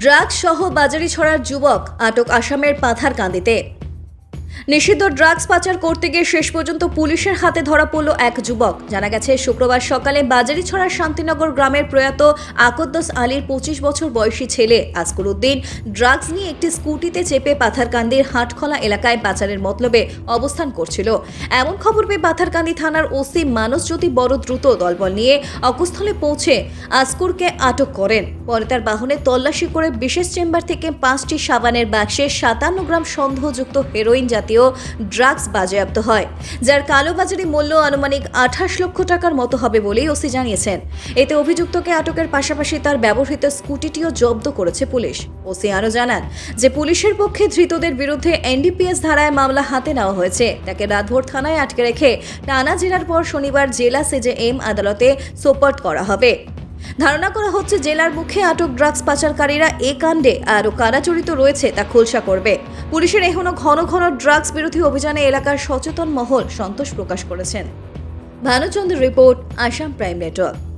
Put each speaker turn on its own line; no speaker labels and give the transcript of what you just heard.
Drugs সহ বাজারি ছড়ার যুবক আটক আসামের পাথারকান্দিতে। নিষিদ্ধ ড্রাগস পাচার করতে গিয়ে শেষ পর্যন্ত পুলিশের হাতে ধরা পড়ল এক যুবক। জানা গেছে, শুক্রবার সকালে বাজারিছড়ার শান্তিনগর গ্রামের প্রয়াত আকদ্দস আলীর 25 বছর বয়সী ছেলে আসকুর উদ্দিন ড্রাগস নিয়ে একটি স্কুটিতে চেপে পাথারকান্দির হাটখোলা এলাকায় পাচারের মতলবে অবস্থান করছিল। এমন খবর পেয়ে পাথারকান্দি থানার ওসি মানসজ্যোতি বড় দ্রুত দলবল নিয়ে অকুস্থলে পৌঁছে আসকুরকে আটক করেন। পরে তার বাহনে তল্লাশি করে বিশেষ চেম্বার থেকে 5টি সাবানের বাক্সে 57 গ্রাম সন্দেহযুক্ত হেরোইন জাতীয় ড্রাগস বাজেয়াপ্ত হয়, যার কালোবাজারি মূল্য আনুমানিক 28 লক্ষ টাকার মতো হবে বলেই ওসি জানিয়েছেন। এতে অভিযুক্তকে আটকের পাশাপাশি তার ব্যবহৃত স্কুটিটিও জব্দ করেছে পুলিশ। ওসি আরও জানান যে পুলিশের পক্ষে ধৃতদের বিরুদ্ধে এনডিপিএস ধারায় মামলা হাতে নেওয়া হয়েছে। তাকে রাতভর থানায় আটকে রেখে টানা জেরার পর শনিবার জেলা সিজেএম আদালতে সোপর্দ করা হবে। ধারণা করা হচ্ছে, জেলার মুখে আটক ড্রাগস পাচারকারীরা এ কাণ্ডে আরও কারা জড়িত রয়েছে তা খোলসা করবে। পুলিশের এখনো ঘন ঘন ড্রাগস বিরোধী অভিযানে এলাকার সচেতন মহল সন্তোষ প্রকাশ করেছেন। ভানুচন্দ্র রিপোর্ট, আসাম প্রাইম নেটওয়ার্ক।